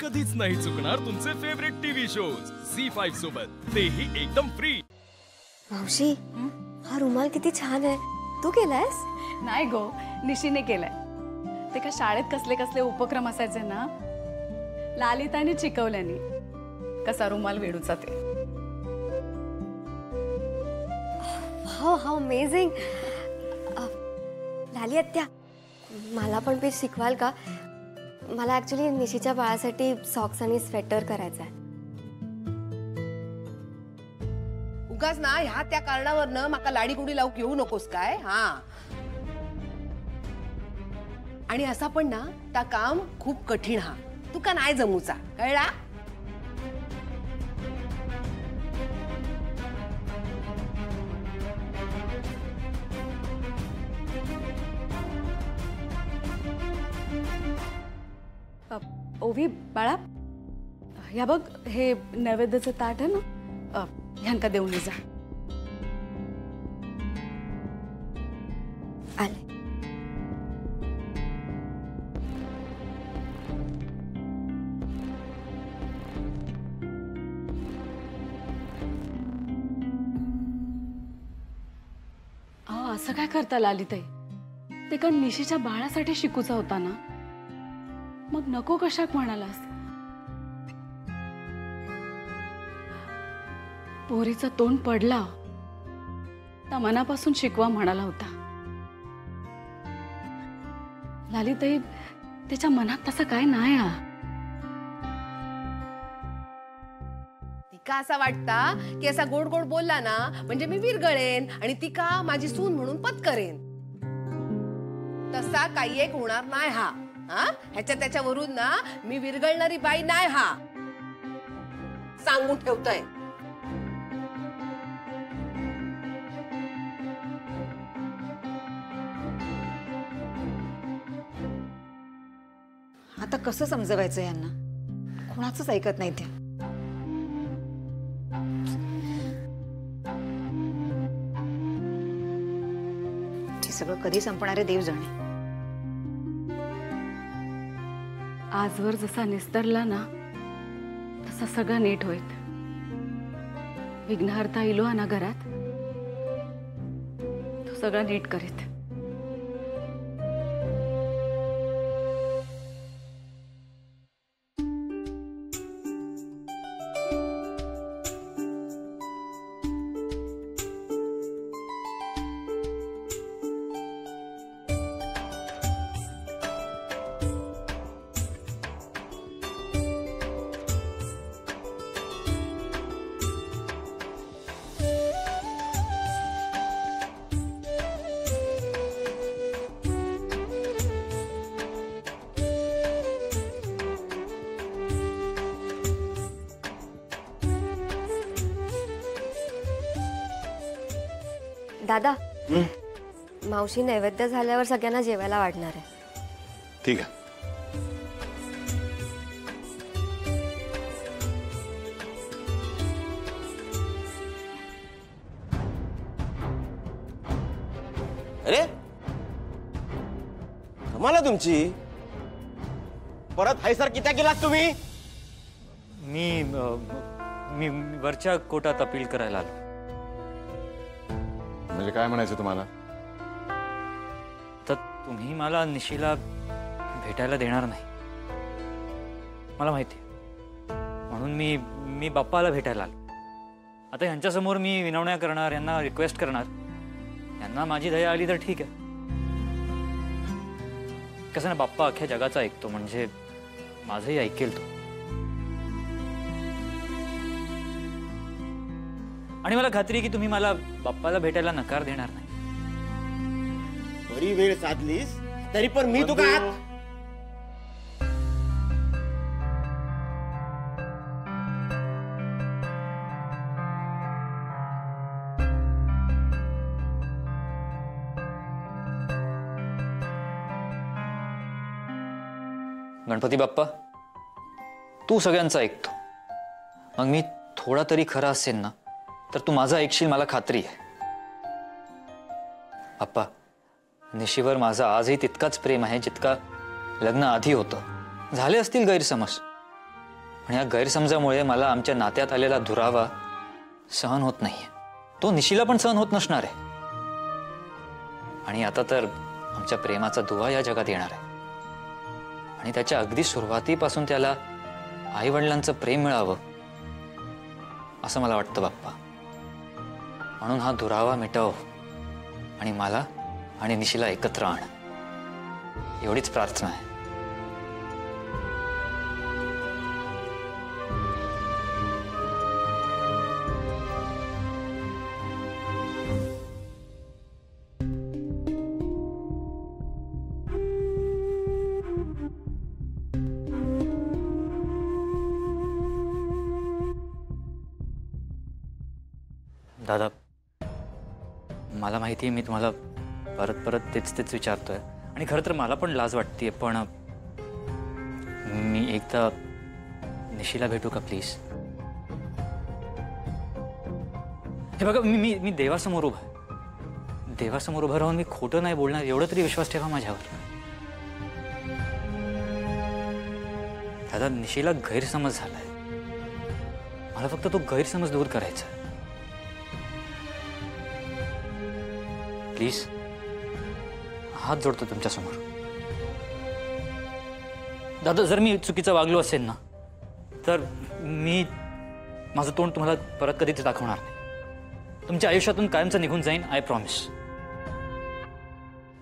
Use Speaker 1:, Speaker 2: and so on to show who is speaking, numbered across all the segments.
Speaker 1: कधीच नाही चुकणार तुमचे फेवरेट टीव्ही शोज झी5 सोबत, तेही एकदम फ्री।
Speaker 2: मावशी, हा रुमाल किती छान आहे, तू केलायस?
Speaker 3: नाही गो, निशीने केलाय। ते का शाळेत कसले कसले उपक्रम असायचे ना, लालिताने शिकवल्यानी कसा रुमाल वेडूचा ते।
Speaker 2: Wow, how amazing. लाली आत्या, मला पण पीस शिकवाल का? मला ऍक्च्युली निशीच्या बाळासाठी सॉक्स आणि स्वेटर करायचा आहे।
Speaker 4: उगाच ना ह्या त्या कारणावरनं माका लाडी गुडी लावूक येऊ नकोस काय? हा, आणि असा पण ना ता काम खूप कठीण हा, तुका नाही जमूचा, कळला?
Speaker 3: ओवी बाळा, या बघ हे नैवेद्याचं ताट आहे ना, ह्यांका देऊन जा।
Speaker 2: आले।
Speaker 3: असं काय करता लालिताई? ते का निशीच्या बाळासाठी शिकूचा होता ना, मग नको कशाक म्हणालास? पोरीचं तोंड पडला तर मनापासून शिकवा म्हणाला होता। लालिताई, त्याच्या मनात तसं काय नाही हा।
Speaker 4: तिका असा वाटता की असा गोड गोड बोलला ना म्हणजे मी विरगळेन आणि तिका माझी सून म्हणून पत्करेन। तसा काही एक होणार नाही हा। हा, ह्याच्या त्याच्यावरून ना मी विरगळणारी बाई नाही हा, सांगून ठेवतोय।
Speaker 5: आता कसं समजवायचं यांना? कोणाचंच ऐकत नाही त्या। हे सगळं कधी संपणार आहे देव जाणे।
Speaker 3: आजवर जसा निस्तरला ना तसा सगळं नीट होईल। विघ्नहर्ता इलो ना घरात, तो सगळं नीट करीत।
Speaker 2: दादा, मावशी नैवेद्य झाल्यावर सगळ्यांना जेवायला वाढणार आहे।
Speaker 6: ठीक आहे।
Speaker 7: अरे कमाल आहे तुमची, परत हायसार कित्या केलात तुम्ही?
Speaker 8: मी वरच्या कोर्टात अपील करायला आलो।
Speaker 6: म्हणजे काय म्हणायचं तुम्हाला?
Speaker 8: तर तुम्ही मला निशीला भेटायला देणार नाही मला माहिती, म्हणून मी बाप्पाला भेटायला आलो। आता यांच्यासमोर मी विनवण्या करणार, यांना रिक्वेस्ट करणार, यांना माझी दया आली तर ठीक आहे। कसं ना, बाप्पा अख्ख्या जगाचा ऐकतो, म्हणजे माझंही ऐकेल तो। आणि मला खात्री आहे की तुम्ही मला बाप्पाला भेटायला नकार देणार नाही।
Speaker 7: बरी वेळ साधलीस तरी पण मी तुका
Speaker 8: गणपती बाप्पा, तू सगळ्यांचा ऐकतो, मग मी थोडा तरी खरा असेल ना तर तू माझं ऐकशील मला खात्री आहे। बाप्पा, निशीवर माझा आजही तितकाच प्रेम आहे जितका लग्न आधी होतं। झाले असतील गैरसमज, पण या गैरसमजामुळे मला आमच्या नात्यात आलेला दुरावा सहन होत नाहीये. तो निशीला पण सहन होत नसणार आहे. आणि आता तर आमच्या प्रेमाचा दुवा या जगात येणार आहे. आणि त्याच्या अगदी सुरुवातीपासून त्याला आई वडिलांचं प्रेम मिळावं असं मला वाटतं बाप्पा. म्हणून हा दुरावा मिटव आणि मला आणि निशीला एकत्र आण, एवढीच प्रार्थना आहे. दादा, मला माहिती आहे मी तुम्हाला परत परत तेच विचारतोय आणि खरं तर मला पण लाज वाटते, पण मी एकदा निशीला भेटू का प्लीज? हे बघा, मी देवासमोर उभा आहे. देवासमोर उभं राहून मी खोटं नाही बोलणार, एवढं तरी विश्वास ठेवा माझ्यावर. दादा, निशीला गैरसमज झालाय. मला फक्त तो गैरसमज दूर करायचा. प्लीज हात जोडतो तुमच्या समोर. दादा, जर मी चुकीचं वागलो असेल ना, तर मी माझं तोंड तुम्हाला परत कधीच दाखवणार नाही. तुमच्या आयुष्यातून कायमचं निघून जाईन, आय प्रॉमिस.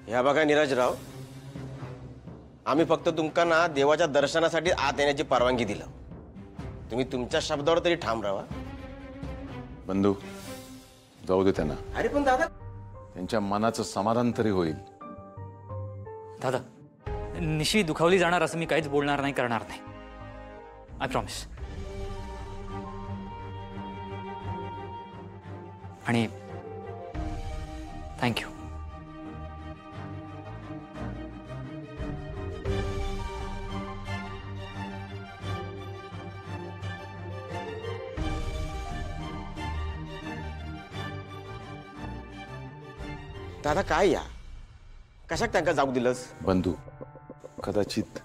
Speaker 7: ह्या बघा नीरजराव, आम्ही फक्त तुमका ना देवाच्या दर्शनासाठी आत येण्याची परवानगी दिलं. तुम्ही तुमच्या शब्दावर तरी ठाम राहा.
Speaker 6: बंधू, जाऊ दे त्यांना.
Speaker 7: अरे पण दादा,
Speaker 6: त्यांच्या मनाचं समाधान तरी होईल.
Speaker 8: दादा, निशी दुखावली जाणार असं मी काहीच बोलणार नाही, करणार नाही, आय प्रॉमिस. आणि थँक्यू.
Speaker 7: दादा काय या कशाक त्यांना जाऊ दिलंस?
Speaker 6: बंधू, कदाचित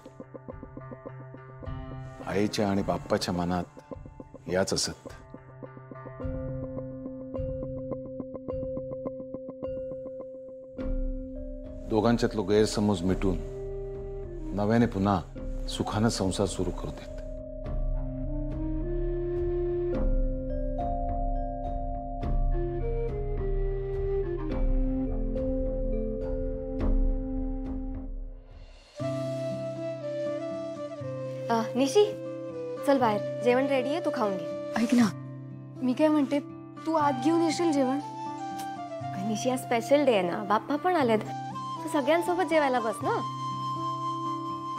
Speaker 6: आईच्या आणि बाप्पाच्या मनात याच असत. दोघांच्यातलो गैरसमज मिटून नव्याने पुन्हा सुखानं संसार सुरू करू देत.
Speaker 2: निशी, चल बाहेर, जेवण रेडी आहे, तू खाऊन घे.
Speaker 3: ऐक ना, मी काय म्हणते, तू आत घेऊन येशील जेवण?
Speaker 2: निशी, आज स्पेशल डे आहे ना, बाप्पा पण आलेत, तू सगळ्यांसोबत जेवायला बस ना.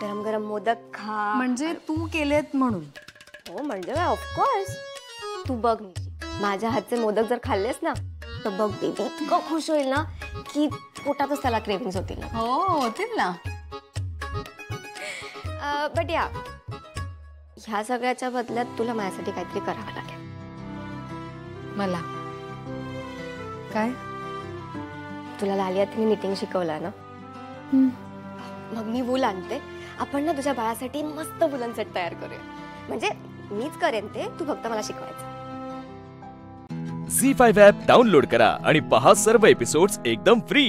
Speaker 2: गरम गरम मोदक खा.
Speaker 3: म्हणजे तू केलेत म्हणून?
Speaker 2: हो, म्हणजे काय, ऑफकोर्स. तू बघ निशी, माझ्या हातचे मोदक जर खाल्लेस ना, तर बघ बेबी इतकं खुश होईल ना की पोटातच त्याला क्रेविंग्स होतील ना.
Speaker 3: हो, होतील ना.
Speaker 2: बट या, ह्या सगळ्याच्या बदल्यात तुला माझ्यासाठी काहीतरी करावं लागेल.
Speaker 3: मला काय?
Speaker 2: तुला लाली आत्याने निटिंग शिकवलं ना, मग मी वूल आणते. आपण ना तुझ्या बाळासाठी मस्त वूलन सेट तयार करूया. म्हणजे मीच करेन ते, तू फक्त मला शिकवायचं.
Speaker 1: झी5 ॲप डाउनलोड करा आणि पहा सर्व एपिसोड्स एकदम फ्री.